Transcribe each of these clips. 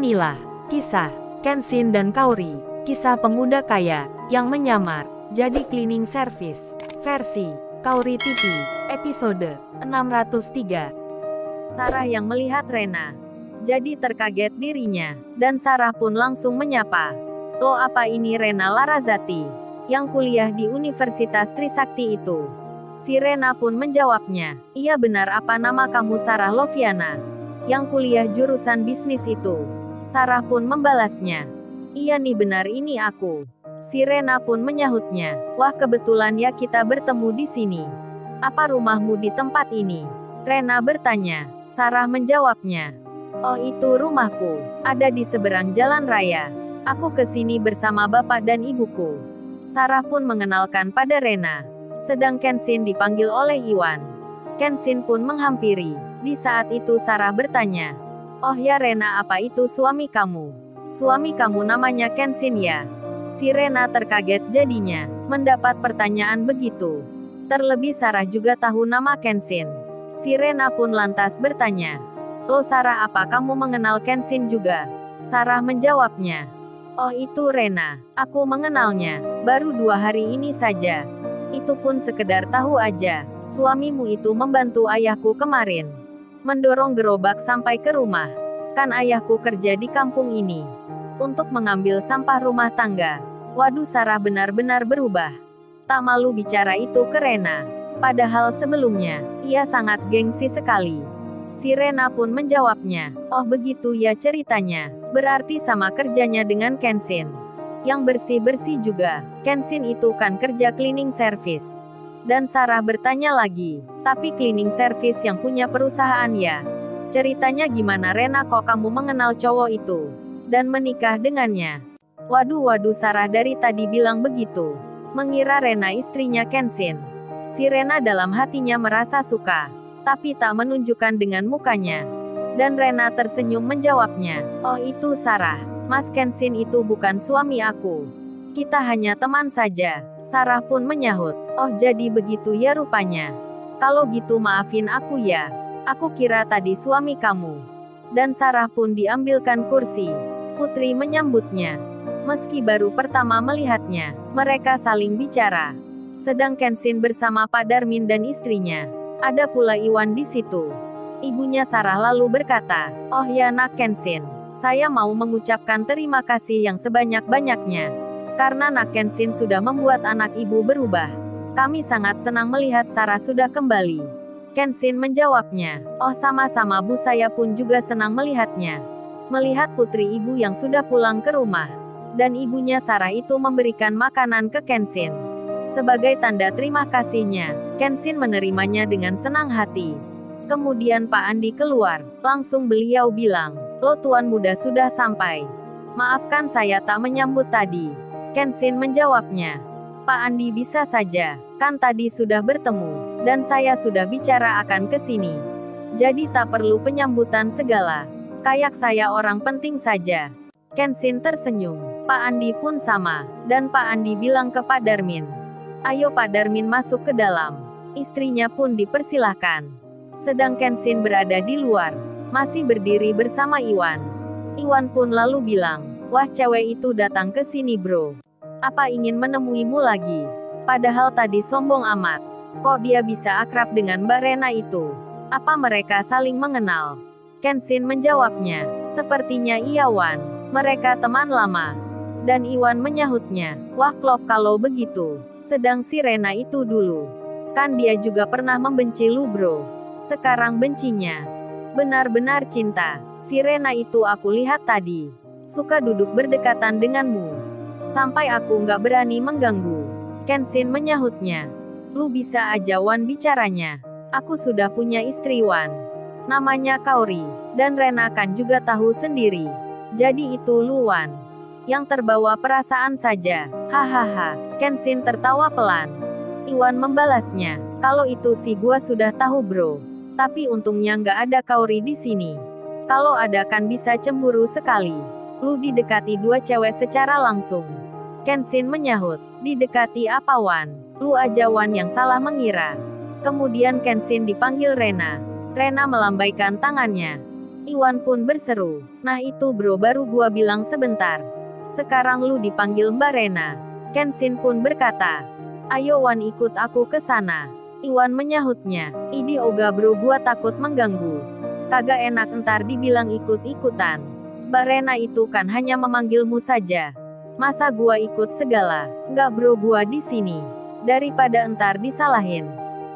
Inilah kisah Kenshin dan Kaori, kisah pemuda kaya yang menyamar jadi cleaning service. Versi Kaori TV, episode 603. Sarah yang melihat Rena jadi terkaget dirinya, dan Sarah pun langsung menyapa. "Lo, apa ini Rena Larazati, yang kuliah di Universitas Trisakti itu?" Si Rena pun menjawabnya, "Iya benar, apa nama kamu Sarah Loviana, yang kuliah jurusan bisnis itu?" Sarah pun membalasnya, "Iya nih benar, ini aku." Si Rena pun menyahutnya, "Wah, kebetulan ya kita bertemu di sini. Apa rumahmu di tempat ini?" Rena bertanya. Sarah menjawabnya, "Oh, itu rumahku, ada di seberang jalan raya. Aku ke sini bersama bapak dan ibuku." Sarah pun mengenalkan pada Rena. Sedang Kenshin dipanggil oleh Iwan. Kenshin pun menghampiri. Di saat itu Sarah bertanya, "Oh ya Rena, apa itu suami kamu?" "Suami kamu namanya Kenshin ya?" Si Rena terkaget jadinya, mendapat pertanyaan begitu. Terlebih Sarah juga tahu nama Kenshin. Si Rena pun lantas bertanya, "Lo Sarah, apa kamu mengenal Kenshin juga?" Sarah menjawabnya, "Oh itu Rena, aku mengenalnya, baru 2 hari ini saja. Itu pun sekedar tahu aja, suamimu itu membantu ayahku kemarin, mendorong gerobak sampai ke rumah. Kan ayahku kerja di kampung ini, untuk mengambil sampah rumah tangga." Waduh, Sarah benar-benar berubah. Tak malu bicara itu ke Rena. Padahal sebelumnya, ia sangat gengsi sekali. Si Rena pun menjawabnya, "Oh begitu ya ceritanya, berarti sama kerjanya dengan Kenshin. Yang bersih-bersih juga, Kenshin itu kan kerja cleaning service." Dan Sarah bertanya lagi, "Tapi cleaning service yang punya perusahaan ya? Ceritanya gimana Rena, kok kamu mengenal cowok itu dan menikah dengannya?" Waduh, Sarah dari tadi bilang begitu, mengira Rena istrinya Kenshin. Si Rena dalam hatinya merasa suka, tapi tak menunjukkan dengan mukanya. Dan Rena tersenyum menjawabnya, "Oh itu Sarah, Mas Kenshin itu bukan suami aku. Kita hanya teman saja." Sarah pun menyahut, "Oh jadi begitu ya rupanya. Kalau gitu maafin aku ya. Aku kira tadi suami kamu." Dan Sarah pun diambilkan kursi. Putri menyambutnya. Meski baru pertama melihatnya, mereka saling bicara. Sedang Kenshin bersama Pak Darmin dan istrinya. Ada pula Iwan di situ. Ibunya Sarah lalu berkata, "Oh ya nak Kenshin, saya mau mengucapkan terima kasih yang sebanyak-banyaknya. Karena nak Kenshin sudah membuat anak ibu berubah. Kami sangat senang melihat Sarah sudah kembali." Kenshin menjawabnya, "Oh sama-sama Bu, saya pun juga senang melihatnya. Melihat putri ibu yang sudah pulang ke rumah." Dan ibunya Sarah itu memberikan makanan ke Kenshin. Sebagai tanda terima kasihnya, Kenshin menerimanya dengan senang hati. Kemudian Pak Andi keluar. Langsung beliau bilang, "Lo tuan muda sudah sampai. Maafkan saya tak menyambut tadi." Kenshin menjawabnya, "Pak Andi bisa saja, kan tadi sudah bertemu, dan saya sudah bicara akan ke sini. Jadi tak perlu penyambutan segala. Kayak saya orang penting saja." Kenshin tersenyum. Pak Andi pun sama, dan Pak Andi bilang ke Pak Darmin, "Ayo Pak Darmin masuk ke dalam." Istrinya pun dipersilahkan. Sedang Kenshin berada di luar, masih berdiri bersama Iwan. Iwan pun lalu bilang, "Wah, cewek itu datang ke sini bro. Apa ingin menemuimu lagi? Padahal tadi sombong amat. Kok dia bisa akrab dengan Mbak Rena itu? Apa mereka saling mengenal?" Kenshin menjawabnya, "Sepertinya iya Wan, mereka teman lama." Dan Iwan menyahutnya, "Wah klop kalau begitu. Sedang si Rena itu dulu, kan dia juga pernah membenci lu bro. Sekarang bencinya. Benar-benar cinta. Si Rena itu aku lihat tadi suka duduk berdekatan denganmu. Sampai aku nggak berani mengganggu." Kenshin menyahutnya, "Lu bisa aja Wan bicaranya. Aku sudah punya istri Wan. Namanya Kaori. Dan Rena kan juga tahu sendiri. Jadi itu lu Wan, yang terbawa perasaan saja." Hahaha. Kenshin tertawa pelan. Iwan membalasnya, "Kalau itu sih gua sudah tahu bro. Tapi untungnya nggak ada Kaori di sini. Kalau ada kan bisa cemburu sekali. Lu didekati 2 cewek secara langsung." Kenshin menyahut, "Didekati apa Wan? Lu aja Wan yang salah mengira." Kemudian Kenshin dipanggil Rena. Rena melambaikan tangannya. Iwan pun berseru, "Nah itu bro, baru gua bilang sebentar. Sekarang lu dipanggil Mbak Rena." Kenshin pun berkata, "Ayo Wan, ikut aku ke sana." Iwan menyahutnya, "Idi oga bro, gua takut mengganggu. Kagak enak entar dibilang ikut-ikutan. Mbak Rena itu kan hanya memanggilmu saja. Masa gua ikut segala?" "Nggak bro, gua di sini. Daripada entar disalahin."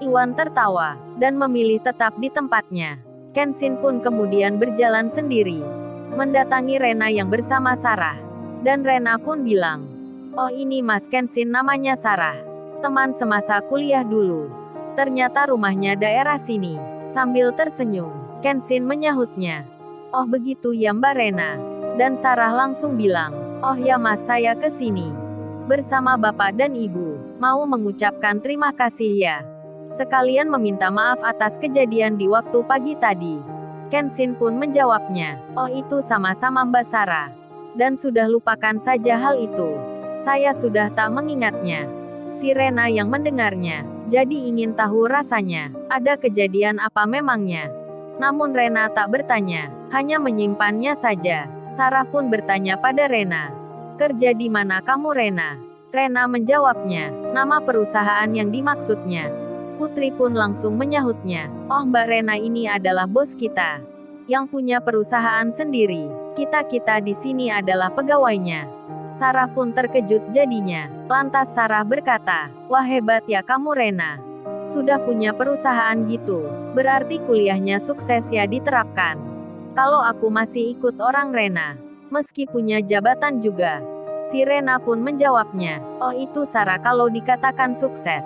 Iwan tertawa, dan memilih tetap di tempatnya. Kenshin pun kemudian berjalan sendiri, mendatangi Rena yang bersama Sarah. Dan Rena pun bilang, "Oh ini Mas Kenshin, namanya Sarah. Teman semasa kuliah dulu. Ternyata rumahnya daerah sini." Sambil tersenyum, Kenshin menyahutnya, "Oh begitu ya Mbak Rena." Dan Sarah langsung bilang, "Oh ya Mas, saya ke sini bersama Bapak dan Ibu. Mau mengucapkan terima kasih ya. Sekalian meminta maaf atas kejadian di waktu pagi tadi." Kenshin pun menjawabnya, "Oh itu sama-sama Mbak Sarah. Dan sudah lupakan saja hal itu. Saya sudah tak mengingatnya." Si Rena yang mendengarnya, jadi ingin tahu rasanya, ada kejadian apa memangnya. Namun Rena tak bertanya, hanya menyimpannya saja. Sarah pun bertanya pada Rena, "Kerja di mana kamu Rena?" Rena menjawabnya, nama perusahaan yang dimaksudnya. Putri pun langsung menyahutnya, "Oh Mbak Rena ini adalah bos kita, yang punya perusahaan sendiri. Kita-kita di sini adalah pegawainya." Sarah pun terkejut jadinya. Lantas Sarah berkata, "Wah hebat ya kamu Rena. Sudah punya perusahaan gitu. Berarti kuliahnya sukses ya diterapkan." "Kalau aku masih ikut orang Rena. Meski punya jabatan juga." Si Rena pun menjawabnya, "Oh itu Sarah, kalau dikatakan sukses.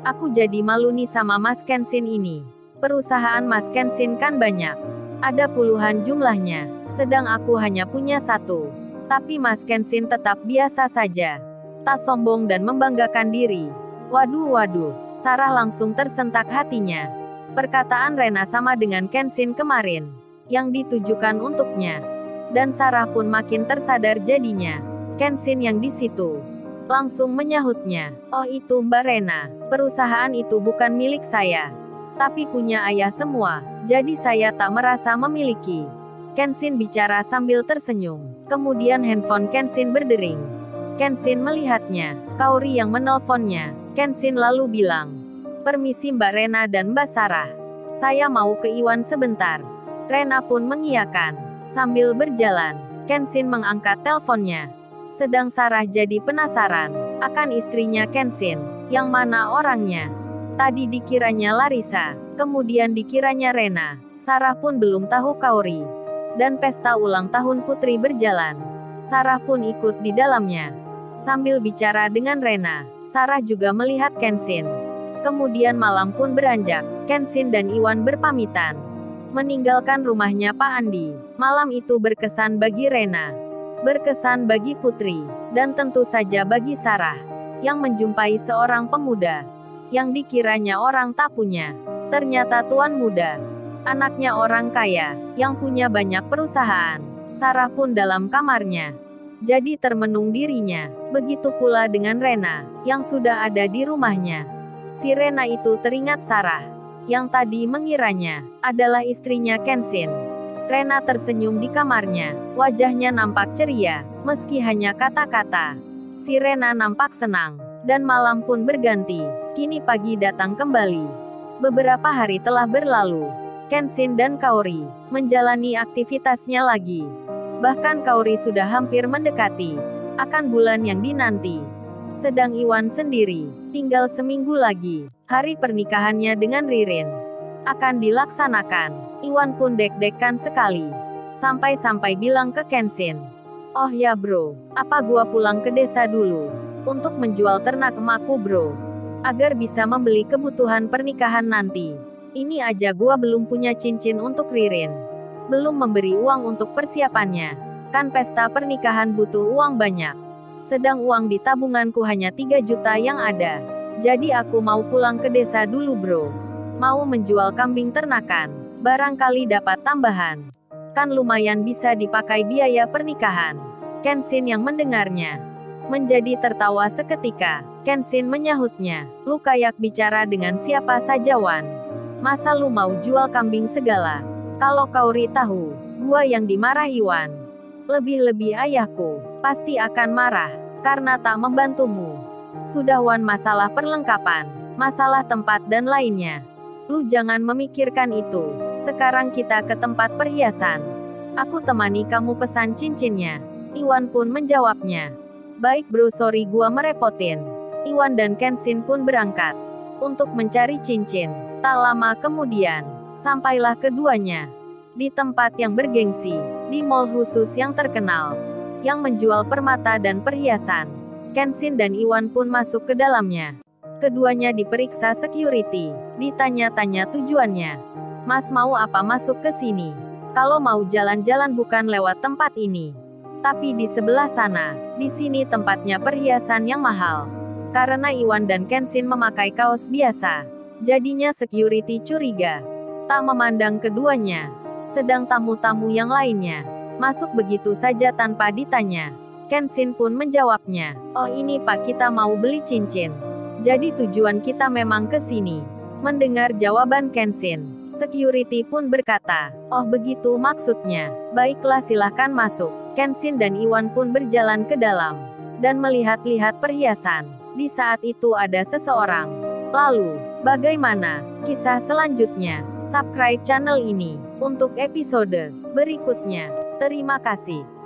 Aku jadi malu nih sama Mas Kenshin ini. Perusahaan Mas Kenshin kan banyak. Ada puluhan jumlahnya. Sedang aku hanya punya satu." Tapi Mas Kenshin tetap biasa saja. Tak sombong dan membanggakan diri. Waduh, Sarah langsung tersentak hatinya. Perkataan Rena sama dengan Kenshin kemarin, yang ditujukan untuknya. Dan Sarah pun makin tersadar jadinya. Kenshin yang di situ langsung menyahutnya, "Oh itu Mbak Rena, perusahaan itu bukan milik saya. Tapi punya ayah semua. Jadi saya tak merasa memiliki." Kenshin bicara sambil tersenyum. Kemudian handphone Kenshin berdering. Kenshin melihatnya, Kaori yang menelponnya. Kenshin lalu bilang, "Permisi Mbak Rena dan Mbak Sarah. Saya mau ke Iwan sebentar." Rena pun mengiyakan. Sambil berjalan, Kenshin mengangkat teleponnya. Sedang Sarah jadi penasaran akan istrinya Kenshin, yang mana orangnya. Tadi dikiranya Larissa, kemudian dikiranya Rena. Sarah pun belum tahu Kaori. Dan pesta ulang tahun Putri berjalan. Sarah pun ikut di dalamnya. Sambil bicara dengan Rena, Sarah juga melihat Kenshin. Kemudian malam pun beranjak. Kenshin dan Iwan berpamitan, meninggalkan rumahnya Pak Andi. Malam itu berkesan bagi Rena, berkesan bagi Putri, dan tentu saja bagi Sarah, yang menjumpai seorang pemuda yang dikiranya orang tak punya. Ternyata tuan muda, anaknya orang kaya, yang punya banyak perusahaan. Sarah pun dalam kamarnya jadi termenung dirinya. Begitu pula dengan Rena, yang sudah ada di rumahnya. Si Rena itu teringat Sarah, yang tadi mengiranya adalah istrinya Kenshin. Rena tersenyum di kamarnya, wajahnya nampak ceria, meski hanya kata-kata. Si Rena nampak senang, dan malam pun berganti. Kini pagi datang kembali. Beberapa hari telah berlalu. Kenshin dan Kaori menjalani aktivitasnya lagi. Bahkan Kaori sudah hampir mendekati akan bulan yang dinanti. Sedang Iwan sendiri, tinggal seminggu lagi, hari pernikahannya dengan Ririn akan dilaksanakan. Iwan pun deg-degan sekali. Sampai-sampai bilang ke Kenshin, "Oh ya bro, apa gua pulang ke desa dulu untuk menjual ternak emakku bro, agar bisa membeli kebutuhan pernikahan nanti. Ini aja gua belum punya cincin untuk Ririn. Belum memberi uang untuk persiapannya. Kan pesta pernikahan butuh uang banyak. Sedang uang di tabunganku hanya 3 juta yang ada. Jadi aku mau pulang ke desa dulu bro. Mau menjual kambing ternakan. Barangkali dapat tambahan. Kan lumayan bisa dipakai biaya pernikahan." Kenshin yang mendengarnya menjadi tertawa seketika. Kenshin menyahutnya, "Lu kayak bicara dengan siapa saja Wan? Masa lu mau jual kambing segala? Kalau Kaori tahu, gua yang dimarahi Wan. Lebih-lebih ayahku, pasti akan marah, karena tak membantumu. Sudah Wan, masalah perlengkapan, masalah tempat dan lainnya. Lu jangan memikirkan itu. Sekarang kita ke tempat perhiasan. Aku temani kamu pesan cincinnya. Iwan pun menjawabnya. Baik bro, sorry gua merepotin. Iwan dan Kenshin pun berangkat untuk mencari cincin. Tak lama kemudian, sampailah keduanya di tempat yang bergengsi, di mall khusus yang terkenal, yang menjual permata dan perhiasan. Kenshin dan Iwan pun masuk ke dalamnya. Keduanya diperiksa security, ditanya-tanya tujuannya. Mas mau apa masuk ke sini? Kalau mau jalan-jalan bukan lewat tempat ini. Tapi di sebelah sana, di sini tempatnya perhiasan yang mahal. Karena Iwan dan Kenshin memakai kaos biasa, jadinya security curiga. Tak memandang keduanya. Sedang tamu-tamu yang lainnya masuk begitu saja tanpa ditanya. Kenshin pun menjawabnya. Oh ini pak, kita mau beli cincin. Jadi tujuan kita memang ke sini. Mendengar jawaban Kenshin, security pun berkata, oh begitu maksudnya. Baiklah silahkan masuk. Kenshin dan Iwan pun berjalan ke dalam, dan melihat-lihat perhiasan. Di saat itu ada seseorang. Lalu, bagaimana kisah selanjutnya? Subscribe channel ini untuk episode berikutnya. Terima kasih.